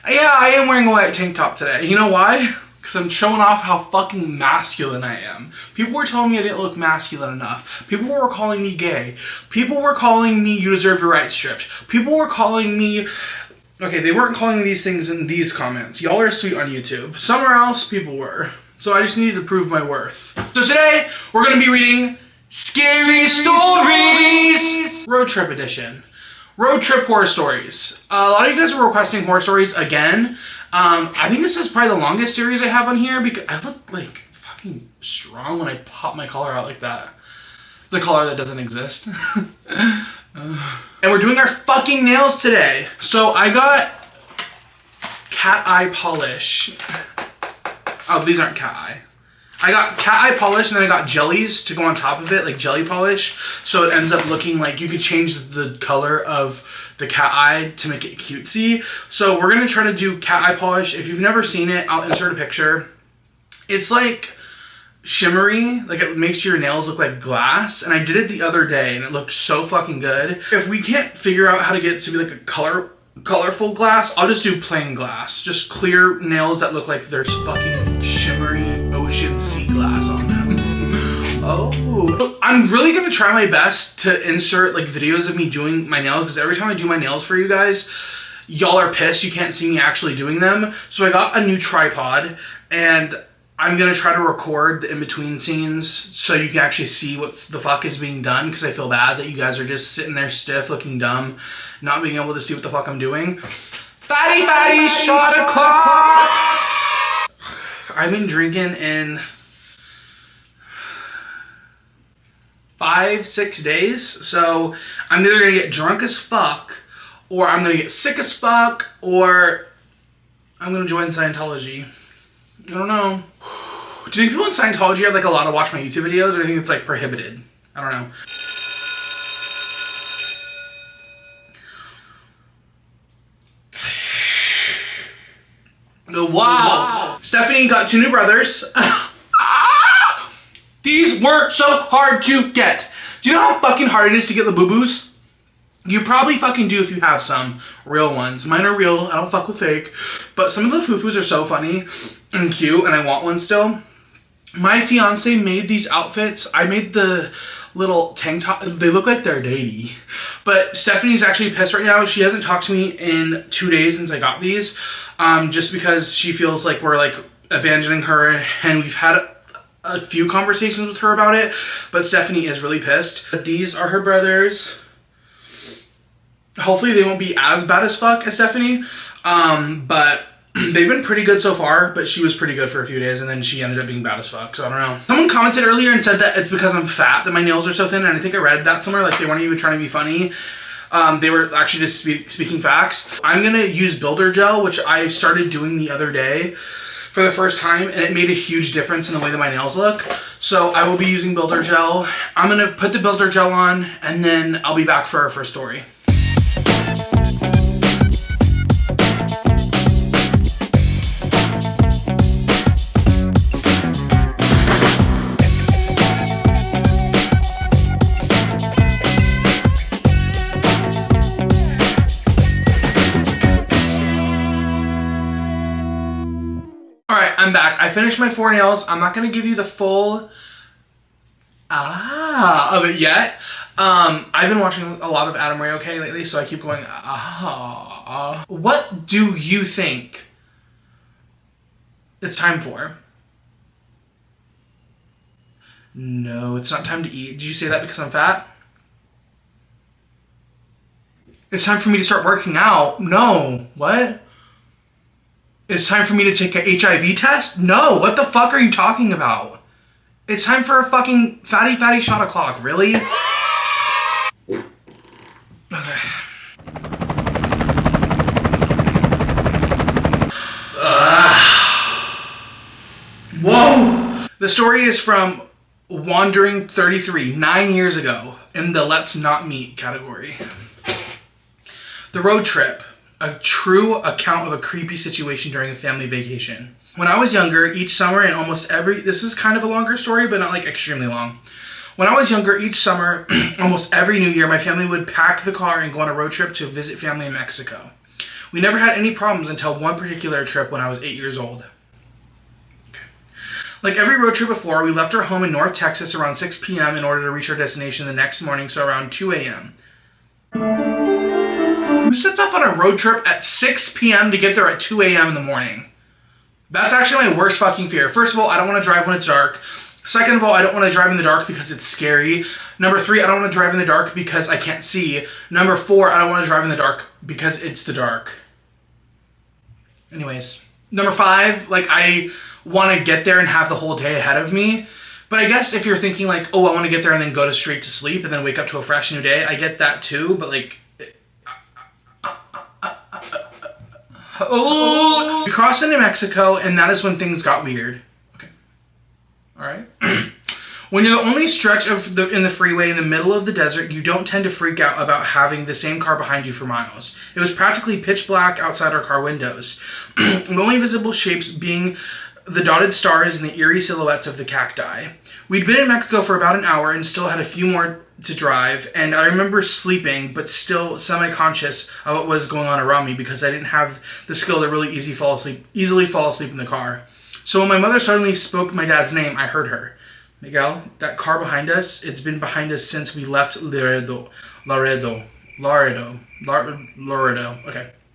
Yeah, I am wearing a white tank top today. You know why? Because I'm showing off how fucking masculine I am. People were telling me I didn't look masculine enough. People were calling me gay. People were calling me you deserve your rights stripped. People were calling me... Okay, they weren't calling me these things in these comments. Y'all are sweet on YouTube. Somewhere else, people were. So I just needed to prove my worth. So today, we're going to be reading Scary Stories! Road Trip Edition. Road Trip Horror Stories. A lot of you guys were requesting horror stories again. I think this is probably the longest series I have on here because I look like fucking strong when I pop my collar out like that. The collar that doesn't exist. And we're doing our fucking nails today. So I got cat eye polish. Oh, these aren't cat eye. I got cat eye polish and then I got jellies to go on top of it, like jelly polish. So it ends up looking like you could change the color of the cat eye to make it cutesy. So we're gonna try to do cat eye polish. If you've never seen it, I'll insert a picture. It's like shimmery, like it makes your nails look like glass. And I did it the other day and it looked so fucking good. If we can't figure out how to get it to be like a colorful glass, I'll just do plain glass. Just clear nails that look like there's fucking shimmery ocean sea glass on them. Oh. I'm really gonna try my best to insert like videos of me doing my nails because every time I do my nails for you guys, y'all are pissed you can't see me actually doing them. So I got a new tripod and I'm gonna try to record the in-between scenes so you can actually see what the fuck is being done because I feel bad that you guys are just sitting there stiff, looking dumb, not being able to see what the fuck I'm doing. Fatty, shot o'clock! I've been drinking in 5-6 days, so I'm either gonna get drunk as fuck, or I'm gonna get sick as fuck, or I'm gonna join Scientology. I don't know. Do you think people in Scientology are like allowed to watch my YouTube videos, or do you think it's like prohibited? I don't know. Wow. Stephanie got 2 new brothers. These were so hard to get. Do you know how fucking hard it is to get the boo-boos? You probably fucking do if you have some real ones. Mine are real. I don't fuck with fake. But some of the foo-foos are so funny and cute, and I want one still. My fiance made these outfits. I made the little tank top. They look like they're dainty. But Stephanie's actually pissed right now. She hasn't talked to me in 2 days since I got these. Just because she feels like we're like abandoning her, and we've had a few conversations with her about it. But Stephanie is really pissed. But these are her brothers. Hopefully they won't be as bad as fuck as Stephanie. But they've been pretty good so far, but she was pretty good for a few days and then she ended up being bad as fuck, so I don't know. Someone commented earlier and said that it's because I'm fat that my nails are so thin, and I think I read that somewhere, like they weren't even trying to be funny. They were actually just speaking facts. I'm gonna use builder gel, which I started doing the other day for the first time, and it made a huge difference in the way that my nails look. So I will be using builder gel. I'm gonna put the builder gel on and then I'll be back for our first story. Alright, I'm back. I finished my 4 nails. I'm not going to give you the full of it yet. I've been watching a lot of Adam Ray OK lately, so I keep going What do you think it's time for? No, it's not time to eat. Did you say that because I'm fat? It's time for me to start working out. No. What? It's time for me to take a HIV test? No, what the fuck are you talking about? It's time for a fucking fatty shot o'clock, really? Okay. Whoa! The story is from Wandering 33, 9 years ago, in the Let's Not Meet category. The road trip. A true account of a creepy situation during a family vacation. When I was younger, each summer and almost every... This is kind of a longer story, but not like extremely long. When I was younger, each summer, almost every New Year, my family would pack the car and go on a road trip to visit family in Mexico. We never had any problems until one particular trip when I was 8 years old. Like every road trip before, we left our home in North Texas around 6 p.m. in order to reach our destination the next morning, so around 2 a.m. Who sets off on a road trip at 6 p.m. to get there at 2 a.m. in the morning? That's actually my worst fucking fear. First of all, I don't want to drive when it's dark. Second of all, I don't want to drive in the dark because it's scary. Number 3, I don't want to drive in the dark because I can't see. Number 4, I don't want to drive in the dark because it's the dark. Anyways. Number 5, like I want to get there and have the whole day ahead of me. But I guess if you're thinking like, oh, I want to get there and then go to straight to sleep and then wake up to a fresh new day, I get that too. But like, we crossed into Mexico and that is when things got weird. Okay. All right. When you're the only stretch in the freeway in the middle of the desert, you don't tend to freak out about having the same car behind you for miles. It was practically pitch black outside our car windows. The only visible shapes being the dotted stars and the eerie silhouettes of the cacti. We'd been in Mexico for about an hour and still had a few more to drive, and I remember sleeping, but still semi-conscious of what was going on around me because I didn't have the skill to really easily fall asleep in the car. So when my mother suddenly spoke my dad's name, I heard her. Miguel, that car behind us, it's been behind us since we left Laredo. Okay, I'm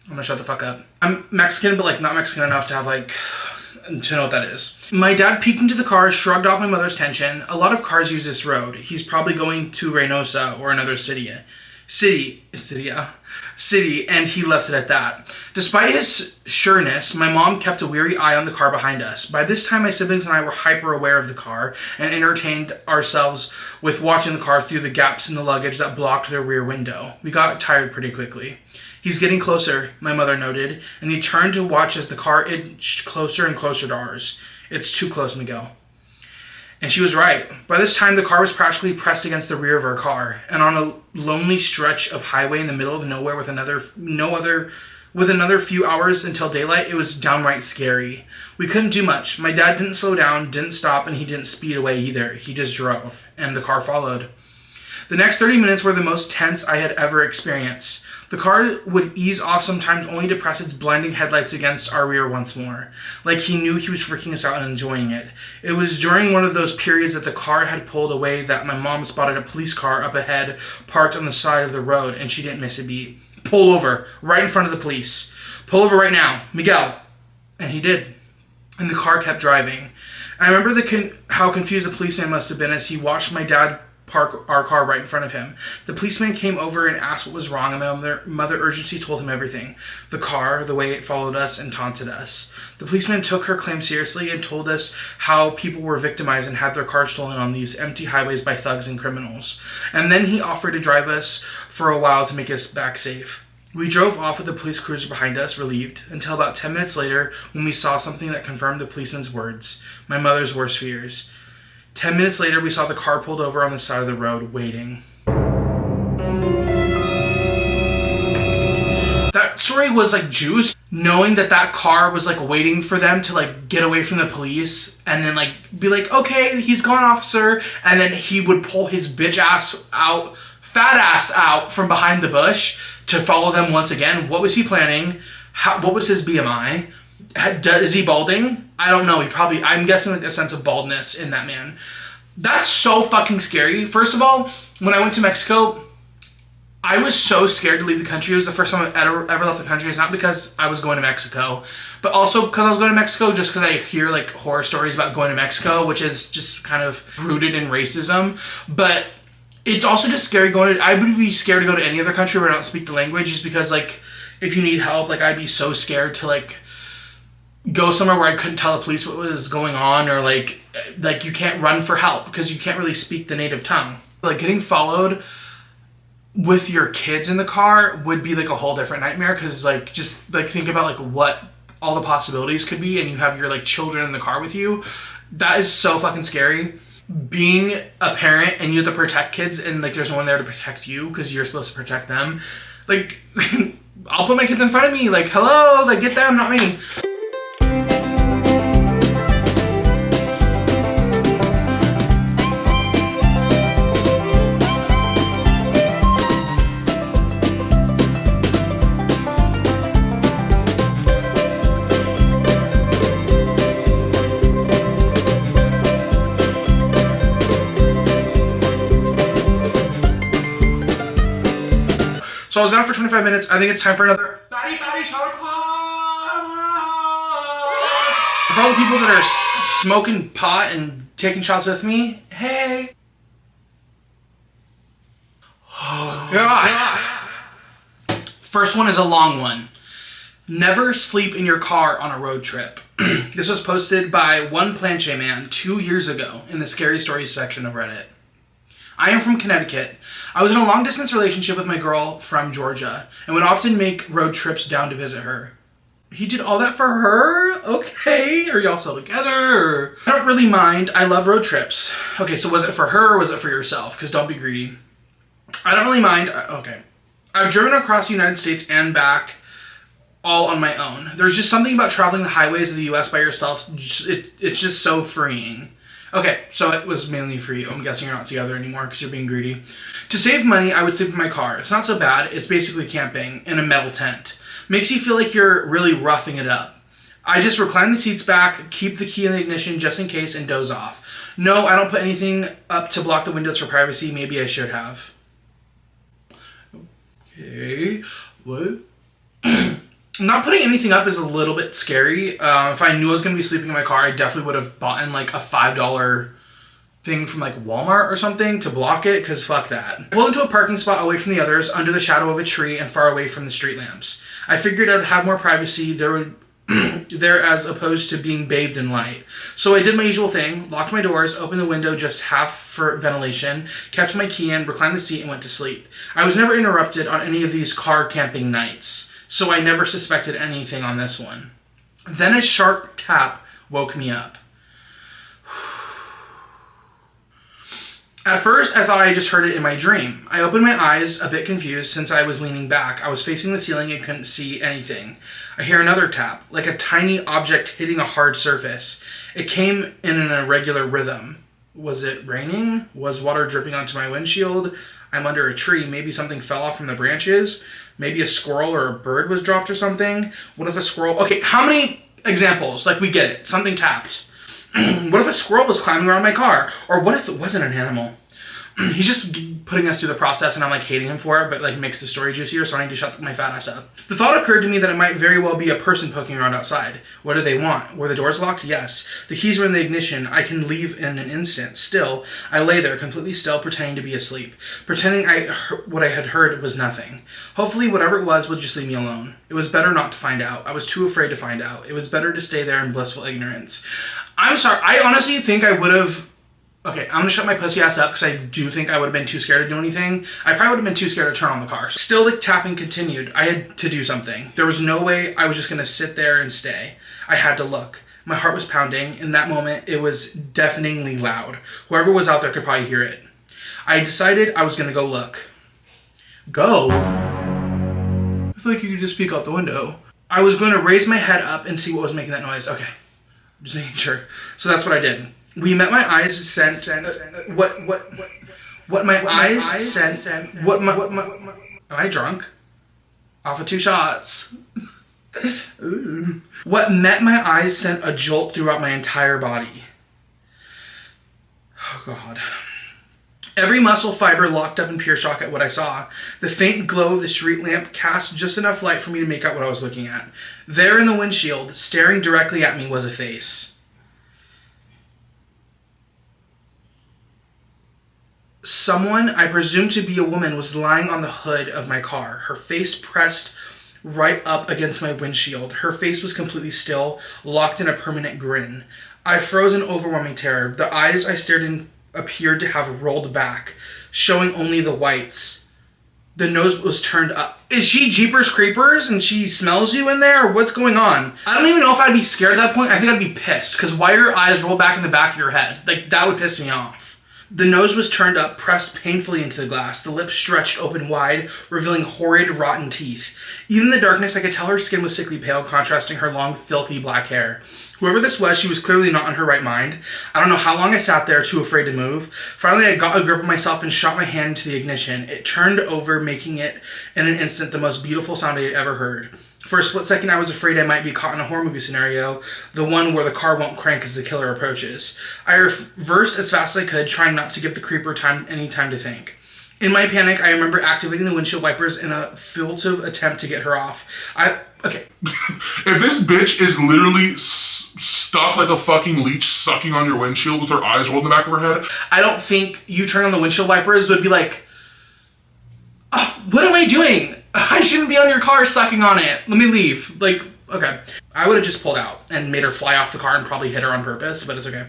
gonna shut the fuck up. I'm Mexican, but like not Mexican enough to have like to know what that is. My dad peeked into the car, shrugged off my mother's tension. A lot of cars use this road. He's probably going to Reynosa or another city, and he left it at that. Despite his sureness, my mom kept a weary eye on the car behind us. By this time, my siblings and I were hyper aware of the car and entertained ourselves with watching the car through the gaps in the luggage that blocked their rear window. We got tired pretty quickly. He's getting closer, my mother noted, and he turned to watch as the car inched closer and closer to ours. It's too close, Miguel. And she was right. By this time, the car was practically pressed against the rear of our car, and on a lonely stretch of highway in the middle of nowhere with another few hours until daylight, it was downright scary. We couldn't do much. My dad didn't slow down, didn't stop, and he didn't speed away either. He just drove, and the car followed. The next 30 minutes were the most tense I had ever experienced. The car would ease off sometimes only to press its blinding headlights against our rear once more. Like he knew he was freaking us out and enjoying it. It was during one of those periods that the car had pulled away that my mom spotted a police car up ahead parked on the side of the road, and she didn't miss a beat. Pull over, right in front of the police. Pull over right now, Miguel. And he did. And the car kept driving. I remember how confused the policeman must have been as he watched my dad park our car right in front of him. The policeman came over and asked what was wrong, and my mother urgently told him everything. The car, the way it followed us and taunted us. The policeman took her claim seriously and told us how people were victimized and had their cars stolen on these empty highways by thugs and criminals. And then he offered to drive us for a while to make us back safe. We drove off with the police cruiser behind us, relieved, until about 10 minutes later when we saw something that confirmed the policeman's words, my mother's worst fears. 10 minutes later, we saw the car pulled over on the side of the road, waiting. That story was like juice, knowing that car was like waiting for them to like get away from the police and then like be like, okay, he's gone, officer. And then he would pull his fat ass out from behind the bush to follow them once again. What was he planning? What was his BMI? Is he balding? I don't know. I'm guessing like a sense of baldness in that man. That's so fucking scary. First of all, when I went to Mexico, I was so scared to leave the country. It was the first time I ever left the country. It's not because I was going to Mexico, but also because I was going to Mexico just because I hear like horror stories about going to Mexico, which is just kind of rooted in racism. But it's also just scary I would be scared to go to any other country where I don't speak the language, just because like if you need help, like I'd be so scared to like go somewhere where I couldn't tell the police what was going on, or like you can't run for help because you can't really speak the native tongue. Like getting followed with your kids in the car would be like a whole different nightmare, because like just like think about like what all the possibilities could be, and you have your like children in the car with you. That is so fucking scary. Being a parent and you have to protect kids and like there's no one there to protect you because you're supposed to protect them. Like I'll put my kids in front of me, like hello, like get them, not me. So I was gone for 25 minutes. I think it's time for another fatty shot o'clock. For all the people that are smoking pot and taking shots with me, hey. Oh, God. First one is a long one. Never sleep in your car on a road trip. This was posted by one planche man 2 years ago in the scary stories section of Reddit. I am from Connecticut. I was in a long distance relationship with my girl from Georgia and would often make road trips down to visit her. He did all that for her? Okay. Are y'all still together? I don't really mind. I love road trips. Okay, so was it for her or was it for yourself? Because don't be greedy. I don't really mind. Okay. I've driven across the United States and back all on my own. There's just something about traveling the highways of the US by yourself. It's just so freeing. Okay, so it was mainly for you. I'm guessing you're not together anymore because you're being greedy. To save money, I would sleep in my car. It's not so bad. It's basically camping in a metal tent. Makes you feel like you're really roughing it up. I just recline the seats back, keep the key in the ignition just in case, and doze off. No, I don't put anything up to block the windows for privacy. Maybe I should have. Okay, what? Not putting anything up is a little bit scary. If I knew I was going to be sleeping in my car, I definitely would have bought in like a $5 thing from like Walmart or something to block it, because fuck that. Pulled into a parking spot away from the others, under the shadow of a tree and far away from the street lamps. I figured I would have more privacy there as opposed to being bathed in light. So I did my usual thing, locked my doors, opened the window just half for ventilation, kept my key in, reclined the seat, and went to sleep. I was never interrupted on any of these car camping nights, so I never suspected anything on this one. Then a sharp tap woke me up. At first, I thought I just heard it in my dream. I opened my eyes, a bit confused since I was leaning back. I was facing the ceiling and couldn't see anything. I hear another tap, like a tiny object hitting a hard surface. It came in an irregular rhythm. Was it raining? Was water dripping onto my windshield? I'm under a tree. Maybe something fell off from the branches. Maybe a squirrel or a bird was dropped or something. What if a squirrel... Okay, how many examples? Like, we get it. Something tapped. What if a squirrel was climbing around my car? Or what if it wasn't an animal? He's just putting us through the process and I'm like hating him for it, but like makes the story juicier, so I need to shut my fat ass up. The thought occurred to me that it might very well be a person poking around outside. What do they want? Were the doors locked? Yes. The keys were in the ignition. I can leave in an instant. Still, I lay there completely still, pretending to be asleep. Pretending what I had heard was nothing. Hopefully whatever it was would just leave me alone. It was better not to find out. I was too afraid to find out. It was better to stay there in blissful ignorance. I'm sorry. I honestly think I would have... Okay, I'm gonna shut my pussy ass up because I do think I would have been too scared to do anything. I probably would have been too scared to turn on the car. Still, the tapping continued. I had to do something. There was no way I was just gonna sit there and stay. I had to look. My heart was pounding. In that moment, it was deafeningly loud. Whoever was out there could probably hear it. I decided I was gonna go look. Go? I feel like you could just peek out the window. I was going to raise my head up and see what was making that noise. Okay, I'm just making sure. So that's what I did. What my eyes sent. Am I drunk? Off of 2 shots. Ooh. What met my eyes sent a jolt throughout my entire body. Oh God. Every muscle fiber locked up in pure shock at what I saw. The faint glow of the street lamp cast just enough light for me to make out what I was looking at. There in the windshield, staring directly at me, was a face. Someone, I presume to be a woman, was lying on the hood of my car, her face pressed right up against my windshield. Her face was completely still, locked in a permanent grin. I froze in overwhelming terror. The eyes I stared in appeared to have rolled back, showing only the whites. The nose was turned up. Is she Jeepers Creepers and she smells you in there? Or what's going on? I don't even know if I'd be scared at that point. I think I'd be pissed, because why are your eyes rolled back in the back of your head? Like, that would piss me off. The nose was turned up, pressed painfully into the glass. The lips stretched open wide, revealing horrid, rotten teeth. Even in the darkness, I could tell her skin was sickly pale, contrasting her long, filthy black hair. Whoever this was, she was clearly not in her right mind. I don't know how long I sat there, too afraid to move. Finally, I got a grip of myself and shot my hand into the ignition. It turned over, making it, in an instant, the most beautiful sound I had ever heard. For a split second, I was afraid I might be caught in a horror movie scenario, the one where the car won't crank as the killer approaches. I reversed as fast as I could, trying not to give the creeper any time to think. In my panic, I remember activating the windshield wipers in a furtive attempt to get her off. Okay. If this bitch is literally stuck like a fucking leech sucking on your windshield with her eyes rolled in the back of her head, I don't think you turn on the windshield wipers would be like, oh, what am I doing? I shouldn't be on your car sucking on it. Let me leave. Like, okay. I would have just pulled out and made her fly off the car and probably hit her on purpose, but it's okay.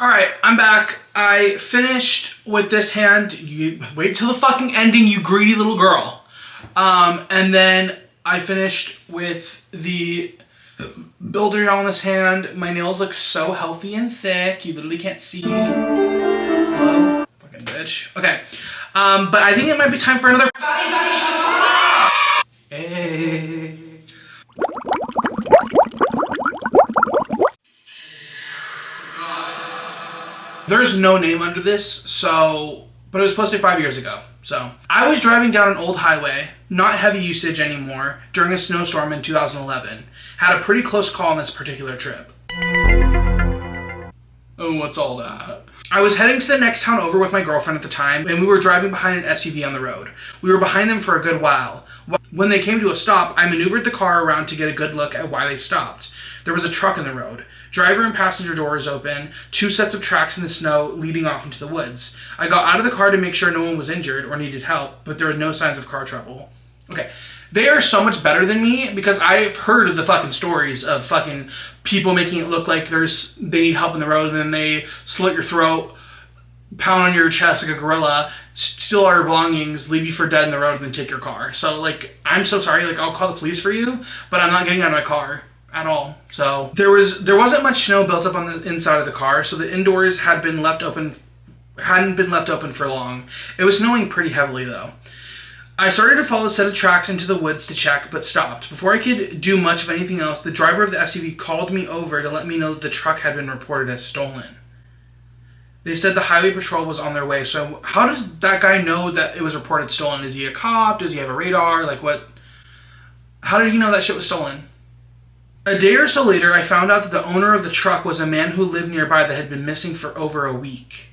Alright, I'm back. I finished with this hand. You wait till the fucking ending, you greedy little girl. And then I finished with the builder on this hand. My nails look so healthy and thick. You literally can't see. Hello? Fucking bitch. Okay. But I think it might be time for another Hey. There's no name under this, but it was posted 5 years ago. So I was driving down an old highway, not heavy usage anymore, during a snowstorm in 2011. Had a pretty close call on this particular trip. Oh, what's all that? I was heading to the next town over with my girlfriend at the time, and we were driving behind an SUV on the road. We were behind them for a good while. When they came to a stop, I maneuvered the car around to get a good look at why they stopped. There was a truck in the road. Driver and passenger doors open, 2 sets of tracks in the snow leading off into the woods. I got out of the car to make sure no one was injured or needed help, but there were no signs of car trouble. Okay, they are so much better than me because I've heard of the fucking stories of fucking people making it look like they need help in the road, and then they slit your throat, pound on your chest like a gorilla, steal all your belongings, leave you for dead in the road, and then take your car. So, like, I'm so sorry, like, I'll call the police for you, but I'm not getting out of my car at all. So there wasn't much snow built up on the inside of the car, so the indoors hadn't been left open for long. It was snowing pretty heavily though. I started to follow a set of tracks into the woods to check, but stopped. Before I could do much of anything else, the driver of the SUV called me over to let me know that the truck had been reported as stolen. They said the highway patrol was on their way. So how does that guy know that it was reported stolen? Is he a cop? Does he have a radar? Like what? How did he know that shit was stolen? A day or so later, I found out that the owner of the truck was a man who lived nearby that had been missing for over a week.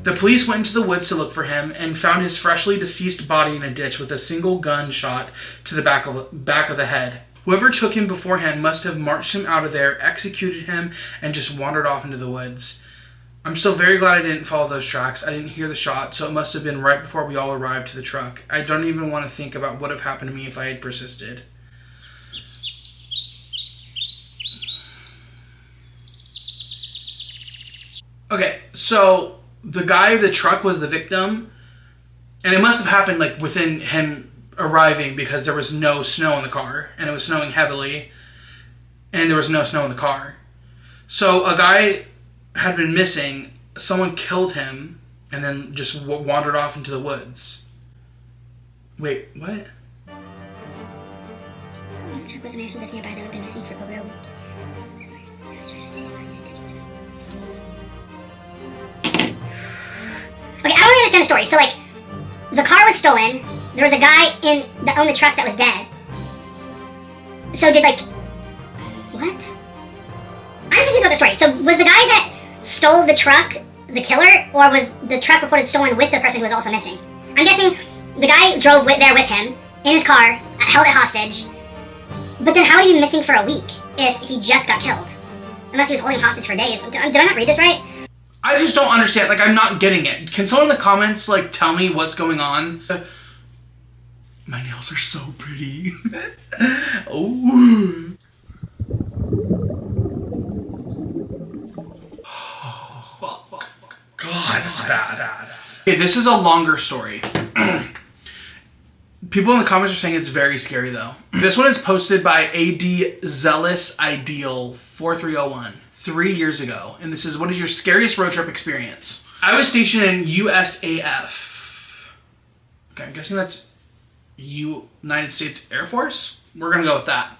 The police went into the woods to look for him and found his freshly deceased body in a ditch with a single gunshot to the back of the head. Whoever took him beforehand must have marched him out of there, executed him, and just wandered off into the woods. I'm still very glad I didn't follow those tracks. I didn't hear the shot, so it must have been right before we all arrived to the truck. I don't even want to think about what would have happened to me if I had persisted. Okay, so the guy of the truck was the victim, and it must have happened like within him arriving because there was no snow in the car, and it was snowing heavily, and there was no snow in the car. So a guy had been missing, someone killed him, and then just wandered off into the woods. Wait, what? The truck was a man who lived nearby that had been missing for over a week. Okay, I don't really understand the story. So, like, the car was stolen. There was a guy that owned the truck that was dead. So did, like... What? I'm confused about the story. So was the guy that stole the truck the killer? Or was the truck reported stolen with the person who was also missing? I'm guessing the guy drove there with him, in his car, held it hostage. But then how would he be missing for a week if he just got killed? Unless he was holding him hostage for days. Did I not read this right? I just don't understand. Like, I'm not getting it. Can someone in the comments, like, tell me what's going on? My nails are so pretty. Oh. Fuck. God, that's bad. Okay, this is a longer story. People in the comments are saying it's very scary, though. This one is posted by AD Zealous Ideal 4301. 3 years ago, and this is, what is your scariest road trip experience? I was stationed in USAF. Okay, I'm guessing that's United States Air Force. We're going to go with that.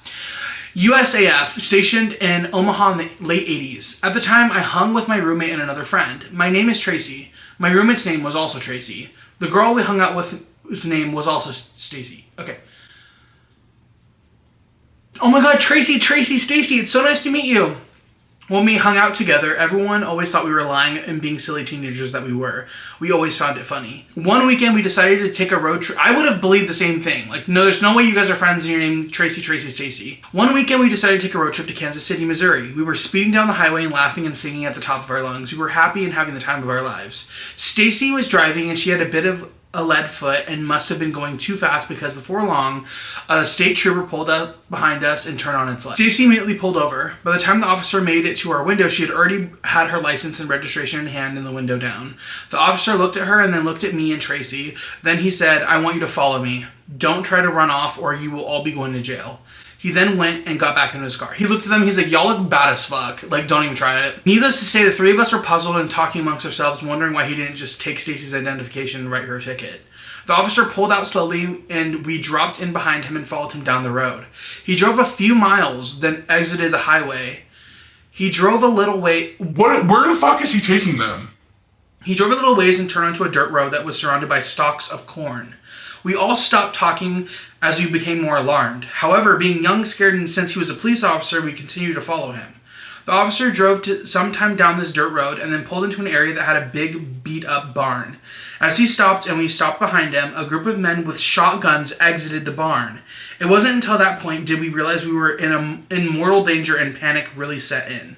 USAF, stationed in Omaha in the late 80s. At the time, I hung with my roommate and another friend. My name is Tracy. My roommate's name was also Tracy. The girl we hung out with, whose name was also Stacy. Okay. Oh my god, Tracy, Stacy, it's so nice to meet you. When we hung out together, everyone always thought we were lying and being silly teenagers that we were. We always found it funny. One weekend, we decided to take a road trip. I would have believed the same thing. Like, no, there's no way you guys are friends and your name Tracy, Stacy. One weekend, we decided to take a road trip to Kansas City, Missouri. We were speeding down the highway and laughing and singing at the top of our lungs. We were happy and having the time of our lives. Stacy was driving and she had a bit of a lead foot and must have been going too fast because before long, a state trooper pulled up behind us and turned on its light. Stacy immediately pulled over. By the time the officer made it to our window, she had already had her license and registration in hand and the window down. The officer looked at her and then looked at me and Tracy. Then he said, "I want you to follow me. Don't try to run off or you will all be going to jail." He then went and got back into his car. He looked at them, he's like, "Y'all look bad as fuck. Like, don't even try it." Needless to say, the three of us were puzzled and talking amongst ourselves, wondering why he didn't just take Stacy's identification and write her a ticket. The officer pulled out slowly and we dropped in behind him and followed him down the road. He drove a few miles, then exited the highway. He drove a little way. Where the fuck is he taking them? He drove a little ways and turned onto a dirt road that was surrounded by stalks of corn. We all stopped talking as we became more alarmed. However, being young, scared, and since he was a police officer, we continued to follow him. The officer drove to some time down this dirt road and then pulled into an area that had a big beat-up barn. As he stopped and we stopped behind him, a group of men with shotguns exited the barn. It wasn't until that point did we realize we were in mortal danger and panic really set in.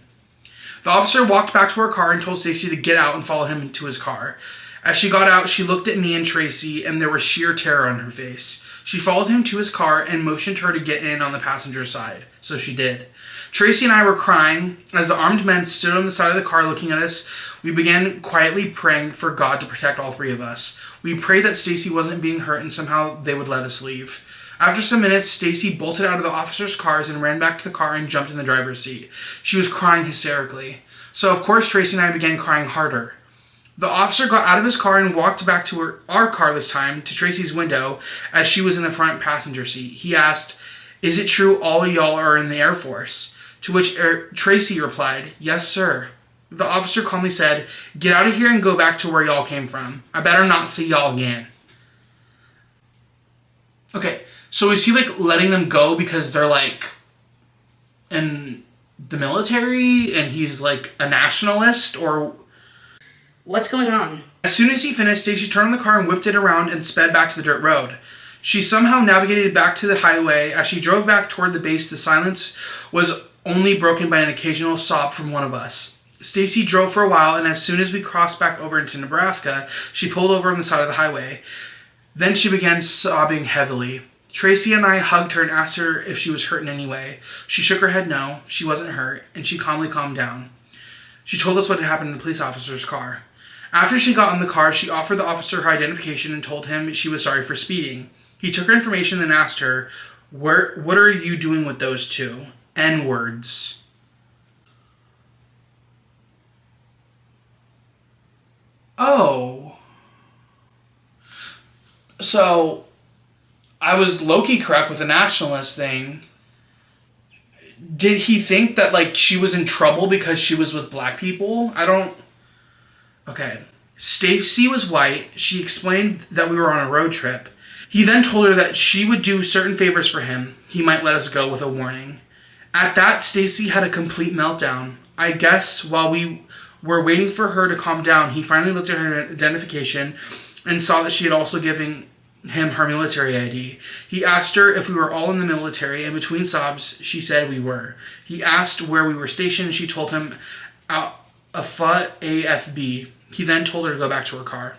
The officer walked back to her car and told Stacy to get out and follow him to his car. As she got out, she looked at me and Tracy, and there was sheer terror on her face. She followed him to his car and motioned her to get in on the passenger side, so she did. Tracy and I were crying. As the armed men stood on the side of the car looking at us, we began quietly praying for God to protect all three of us. We prayed that Stacy wasn't being hurt and somehow they would let us leave. After some minutes, Stacy bolted out of the officers' cars and ran back to the car and jumped in the driver's seat. She was crying hysterically. So of course Tracy and I began crying harder. The officer got out of his car and walked back to our car this time, to Tracy's window, as she was in the front passenger seat. He asked, "Is it true all of y'all are in the Air Force?" To which Tracy replied, "Yes, sir." The officer calmly said, "Get out of here and go back to where y'all came from. I better not see y'all again." Okay, so is he like letting them go because they're like in the military and he's like a nationalist, or what's going on? As soon as he finished, Stacy turned the car and whipped it around and sped back to the dirt road. She somehow navigated back to the highway. As she drove back toward the base, the silence was only broken by an occasional sob from one of us. Stacy drove for a while, and as soon as we crossed back over into Nebraska, she pulled over on the side of the highway. Then she began sobbing heavily. Tracy and I hugged her and asked her if she was hurt in any way. She shook her head no, she wasn't hurt, and she calmly calmed down. She told us what had happened in the police officer's car. After she got in the car, she offered the officer her identification and told him she was sorry for speeding. He took her information and asked her, "What are you doing with those two N-words?" Oh. So, I was low-key correct with the nationalist thing. Did he think that, like, she was in trouble because she was with black people? Okay. Stacy was white. She explained that we were on a road trip. He then told her that she would do certain favors for him. He might let us go with a warning. At that, Stacy had a complete meltdown. I guess while we were waiting for her to calm down, he finally looked at her identification and saw that she had also given him her military ID. He asked her if we were all in the military, and between sobs, she said we were. He asked where we were stationed, and she told him AFB. He then told her to go back to her car.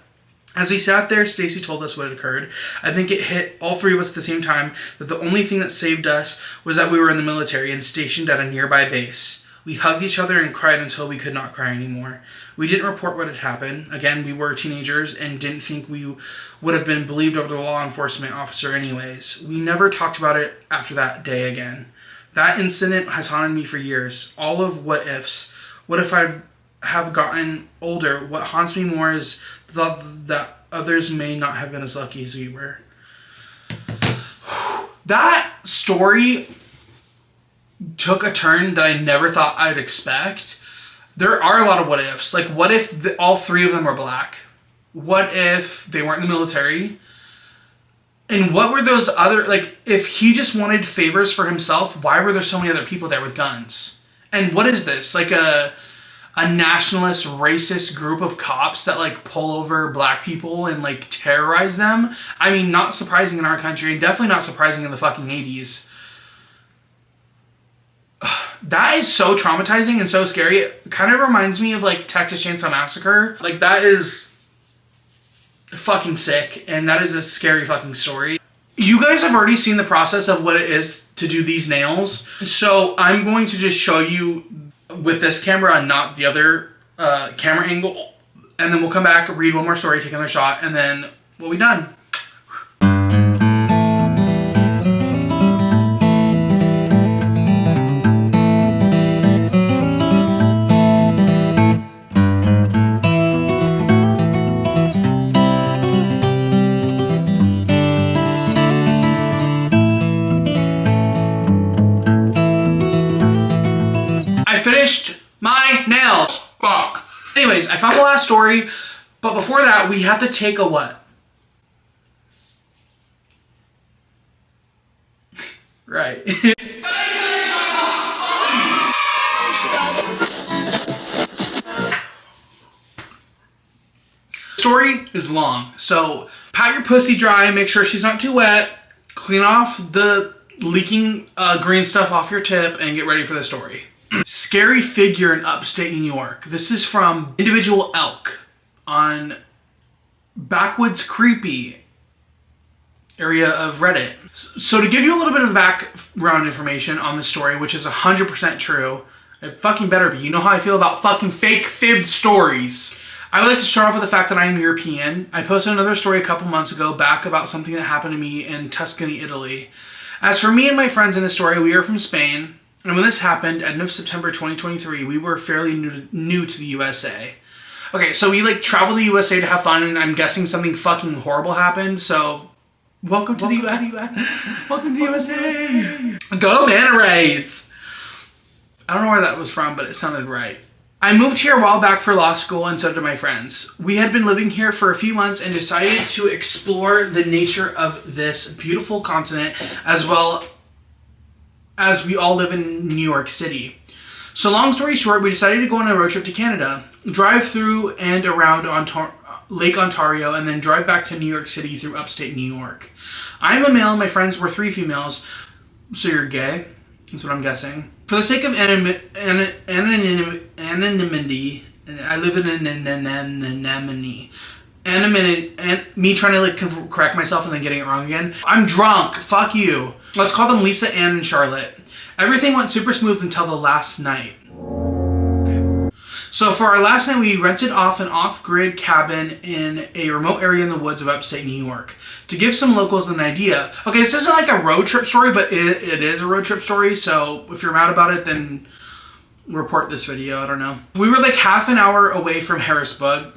As we sat there, Stacy told us what had occurred. I think it hit all three of us at the same time that the only thing that saved us was that we were in the military and stationed at a nearby base. We hugged each other and cried until we could not cry anymore. We didn't report what had happened. Again, we were teenagers and didn't think we would have been believed over the law enforcement officer anyways. We never talked about it after that day again. That incident has haunted me for years. All of what ifs. What if I'd have gotten older? What haunts me more is the thought that others may not have been as lucky as we were. That story took a turn that I never thought I'd expect. There are a lot of what ifs. Like, what if all three of them were black? What if they weren't in the military? And what were those other, like, if he just wanted favors for himself, why were there so many other people there with guns? And what is this? Like a nationalist, racist group of cops that, like, pull over black people and, like, terrorize them? I mean, not surprising in our country, and definitely not surprising in the fucking 80s. That is so traumatizing and so scary. It kind of reminds me of, like, Texas Chainsaw Massacre. Like, that is fucking sick, and that is a scary fucking story. You guys have already seen the process of what it is to do these nails, so I'm going to just show you with this camera and not the other camera angle, and then we'll come back, read one more story, take another shot, and then we'll be done. Finished my nails. Fuck. Anyways, I found the last story, but before that, we have to take a what? Right. Story is long, so pat your pussy dry, make sure she's not too wet, clean off the leaking green stuff off your tip, and get ready for the story. Scary figure in upstate New York. This is from Individual Elk on Backwoods Creepy area of Reddit. So to give you a little bit of background information on the story, which is 100% true, it fucking better be. You know how I feel about fucking fake fibbed stories. I would like to start off with the fact that I am European. I posted another story a couple months ago back about something that happened to me in Tuscany, Italy. As for me and my friends in this story, we are from Spain. And when this happened, end of September 2023, we were fairly new to the USA. Okay, so we, like, traveled to the USA to have fun, and I'm guessing something fucking horrible happened, so welcome to the USA. Welcome to the USA. Go Manta Rays! I don't know where that was from, but it sounded right. I moved here a while back for law school, and so did my friends. We had been living here for a few months and decided to explore the nature of this beautiful continent, as well as we all live in New York City. So long story short, we decided to go on a road trip to Canada, drive through and around Lake Ontario, and then drive back to New York City through upstate New York. I'm a male and my friends were 3 females, so you're gay? That's what I'm guessing. For the sake of anonymity, I live in an anonymity. And me trying to, like, correct myself and then getting it wrong again. I'm drunk. Fuck you. Let's call them Lisa, Ann, and Charlotte. Everything went super smooth until the last night. Okay. So for our last night, we rented off an off-grid cabin in a remote area in the woods of upstate New York. To give some locals an idea. Okay, this isn't like a road trip story, but it is a road trip story. So if you're mad about it, then report this video. I don't know. We were like half an hour away from Harrisburg,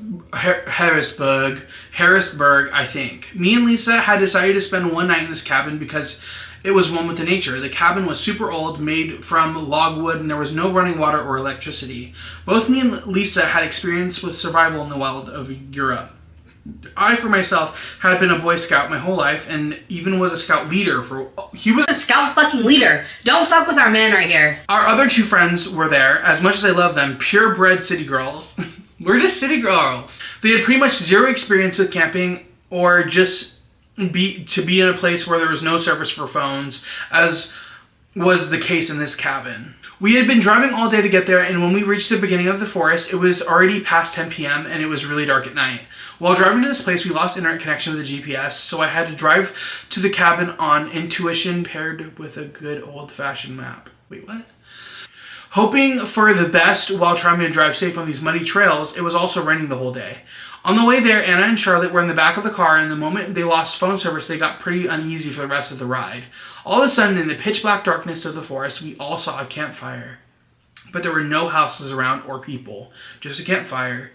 I think. Me and Lisa had decided to spend one night in this cabin because it was one with the nature. The cabin was super old, made from logwood, and there was no running water or electricity. Both me and Lisa had experience with survival in the wild of Europe. I, for myself, had been a Boy Scout my whole life, and even was a Scout leader for... He was a Scout fucking leader. Don't fuck with our man right here. Our other 2 friends were there. As much as I love them, purebred city girls. We're just city girls. They had pretty much zero experience with camping, or just to be in a place where there was no service for phones, as was the case in this cabin. We had been driving all day to get there, and when we reached the beginning of the forest, it was already past 10 p.m. and it was really dark at night. While driving to this place, we lost internet connection with the GPS, so I had to drive to the cabin on intuition paired with a good old-fashioned map. Wait, what? Hoping for the best while trying to drive safe on these muddy trails, it was also raining the whole day. On the way there, Anna and Charlotte were in the back of the car, and the moment they lost phone service, they got pretty uneasy for the rest of the ride. All of a sudden, in the pitch-black darkness of the forest, we all saw a campfire. But there were no houses around or people, just a campfire.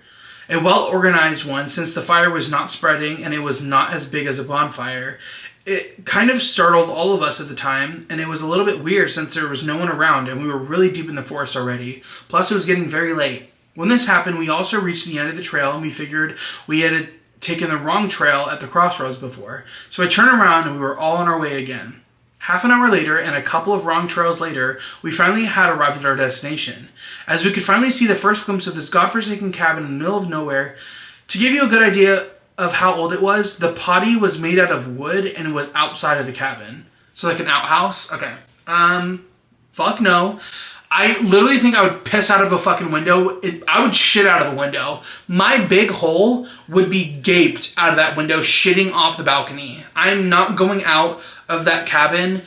A well-organized one, since the fire was not spreading and it was not as big as a bonfire. It kind of startled all of us at the time, and it was a little bit weird since there was no one around and we were really deep in the forest already. Plus, it was getting very late. When this happened, we also reached the end of the trail and we figured we had taken the wrong trail at the crossroads before. So I turned around and we were all on our way again. Half an hour later and a couple of wrong trails later, we finally had arrived at our destination. As we could finally see the first glimpse of this godforsaken cabin in the middle of nowhere, to give you a good idea of how old it was, the potty was made out of wood and it was outside of the cabin. So like an outhouse? Okay. Fuck no. I literally think I would piss out of a fucking window. I would shit out of a window. My big hole would be gaped out of that window, shitting off the balcony. I'm not going out of that cabin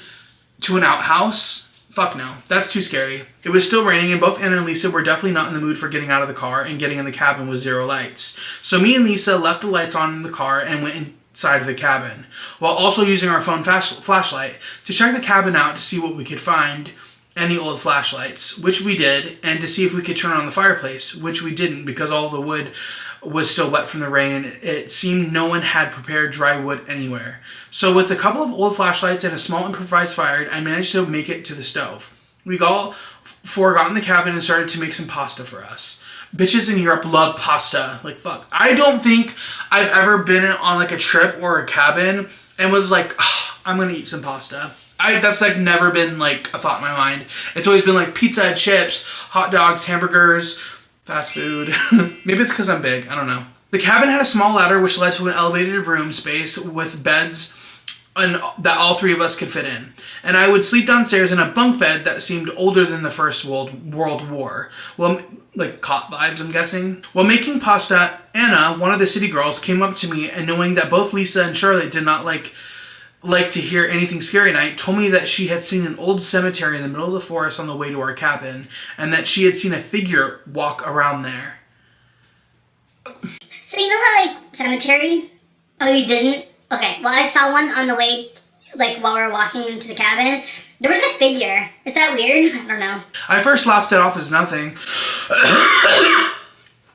to an outhouse. Fuck no. That's too scary. It was still raining and both Anna and Lisa were definitely not in the mood for getting out of the car and getting in the cabin with zero lights. So me and Lisa left the lights on in the car and went inside of the cabin, while also using our phone flashlight to check the cabin out to see what we could find, any old flashlights, which we did, and to see if we could turn on the fireplace, which we didn't because all the wood was still wet from the rain and it seemed no one had prepared dry wood anywhere. So with a couple of old flashlights and a small improvised fire, I managed to make it to the stove. We all four got in the cabin and started to make some pasta for us. Bitches in Europe love pasta. Like, fuck. I don't think I've ever been on like a trip or a cabin and was like, oh, I'm gonna eat some pasta. That's like never been like a thought in my mind. It's always been like pizza, chips, hot dogs, hamburgers, fast food. Maybe it's because I'm big. I don't know. The cabin had a small ladder which led to an elevated room space with beds and that all three of us could fit in. And I would sleep downstairs in a bunk bed that seemed older than the First World War. Well, like cot vibes, I'm guessing. While making pasta, Anna, one of the city girls, came up to me and knowing that both Lisa and Charlotte did not like to hear anything scary at night, told me that she had seen an old cemetery in the middle of the forest on the way to our cabin, and that she had seen a figure walk around there. So you know that, like, cemetery? Oh, you didn't? Okay, well, I saw one on the way, like, while we were walking into the cabin. There was a figure. Is that weird? I don't know. I first laughed it off as nothing.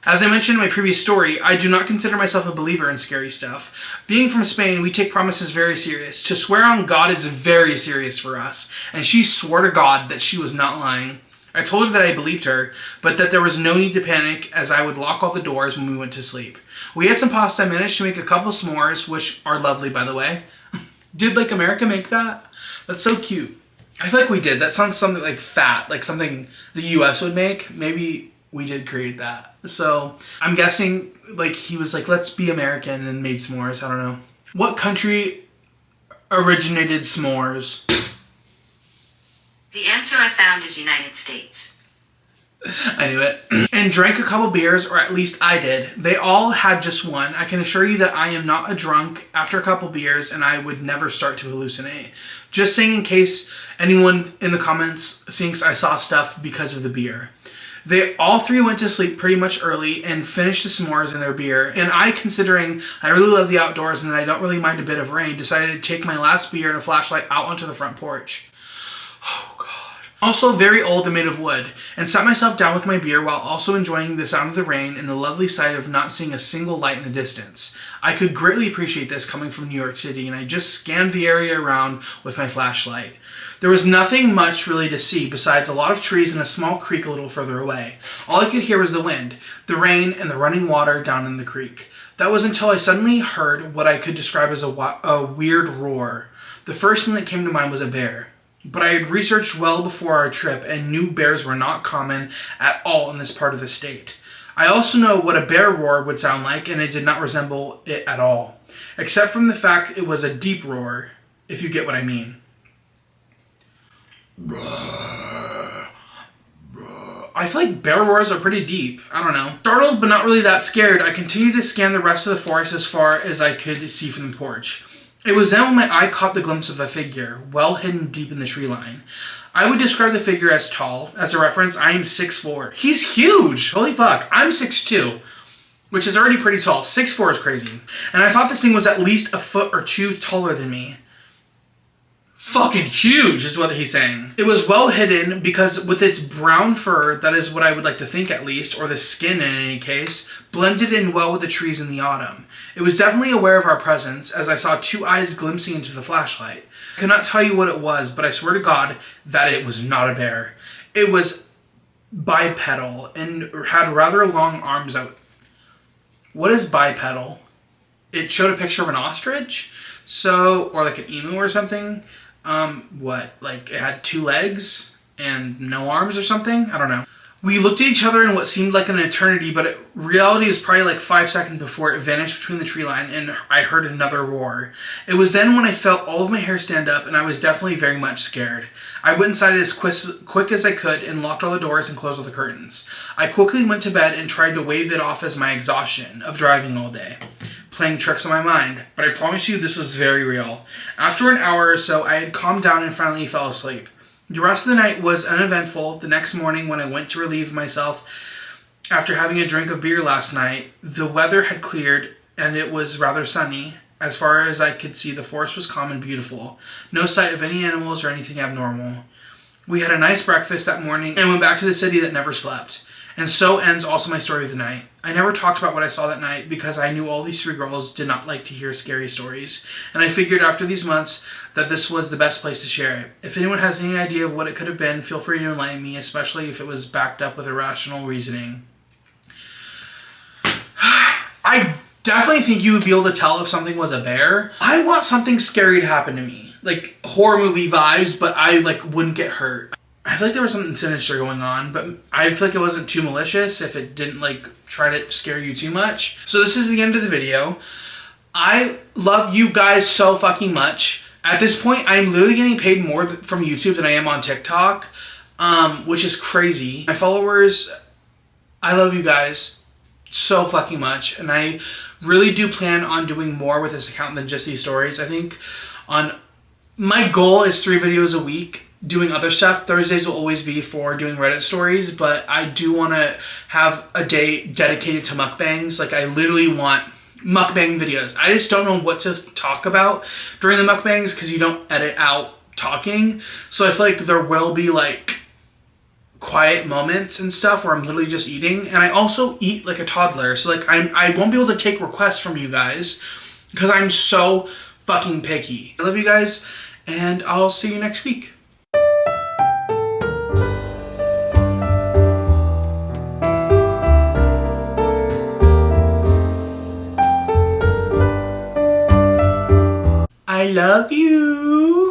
As I mentioned in my previous story, I do not consider myself a believer in scary stuff. Being from Spain, we take promises very serious. To swear on God is very serious for us, and she swore to God that she was not lying. I told her that I believed her, but that there was no need to panic as I would lock all the doors when we went to sleep. We had some pasta, managed to make a couple s'mores, which are lovely by the way. Did like America make that? That's so cute. I feel like we did. That sounds something like fat, like something the US would make. Maybe we did create that. So I'm guessing like he was like, let's be American and made s'mores. I don't know. What country originated s'mores? The answer I found is United States. I knew it. And drank a couple beers, or at least I did. They all had just one. I can assure you that I am not a drunk after a couple beers and I would never start to hallucinate. Just saying in case anyone in the comments thinks I saw stuff because of the beer. They all three went to sleep pretty much early and finished the s'mores and their beer. And I, considering I really love the outdoors and that I don't really mind a bit of rain, decided to take my last beer and a flashlight out onto the front porch. Oh, God. Also very old and made of wood, and sat myself down with my beer while also enjoying the sound of the rain and the lovely sight of not seeing a single light in the distance. I could greatly appreciate this coming from New York City, and I just scanned the area around with my flashlight. There was nothing much really to see besides a lot of trees and a small creek a little further away. All I could hear was the wind, the rain, and the running water down in the creek. That was until I suddenly heard what I could describe as a weird roar. The first thing that came to mind was a bear. But I had researched well before our trip and knew bears were not common at all in this part of the state. I also know what a bear roar would sound like, and it did not resemble it at all. Except from the fact it was a deep roar, if you get what I mean. I feel like bear roars are pretty deep. I don't know. Startled but not really that scared, I continued to scan the rest of the forest as far as I could see from the porch. It was then when my eye caught the glimpse of a figure, well hidden deep in the tree line. I would describe the figure as tall. As a reference, I am 6'4". He's huge! Holy fuck. I'm 6'2", which is already pretty tall. 6'4" is crazy. And I thought this thing was at least a foot or two taller than me. fucking huge is what he's saying. It was well hidden because with its brown fur, that is what I would like to think at least, or the skin in any case, blended in well with the trees in the autumn. It was definitely aware of our presence as I saw two eyes glimpsing into the flashlight. I cannot tell you what it was, but I swear to God that it was not a bear. It was bipedal and had rather long arms out. What is bipedal? It showed a picture of an ostrich, or like an emu or something. Like it had 2 legs and no arms or something? I don't know. We looked at each other in what seemed like an eternity, but reality was probably like 5 seconds before it vanished between the tree line and I heard another roar. It was then when I felt all of my hair stand up and I was definitely very much scared. I went inside as quick as I could and locked all the doors and closed all the curtains. I quickly went to bed and tried to wave it off as my exhaustion of driving all day, playing tricks on my mind, but I promise you this was very real. After an hour or so, I had calmed down and finally fell asleep. The rest of the night was uneventful. The next morning when I went to relieve myself after having a drink of beer last night, the weather had cleared and it was rather sunny. As far as I could see, the forest was calm and beautiful. No sight of any animals or anything abnormal. We had a nice breakfast that morning and went back to the city that never slept. And so ends also my story of the night. I never talked about what I saw that night because I knew all these 3 girls did not like to hear scary stories. And I figured after these months that this was the best place to share it. If anyone has any idea of what it could have been, feel free to enlighten me, especially if it was backed up with irrational reasoning. I definitely think you would be able to tell if something was a bear. I want something scary to happen to me. Like horror movie vibes, but I wouldn't get hurt. I feel like there was something sinister going on, but I feel like it wasn't too malicious if it didn't try to scare you too much. So this is the end of the video. I love you guys so fucking much. At this point, I'm literally getting paid more from YouTube than I am on TikTok, which is crazy. My followers, I love you guys so fucking much, and I really do plan on doing more with this account than just these stories. I think my goal is 3 videos a week. Doing other stuff. Thursdays will always be for doing Reddit stories, but I do want to have a day dedicated to mukbangs. I literally want mukbang videos. I just don't know what to talk about during the mukbangs because you don't edit out talking. So I feel like there will be quiet moments and stuff where I'm literally just eating. And I also eat like a toddler. So I won't be able to take requests from you guys because I'm so fucking picky. I love you guys and I'll see you next week. I love you.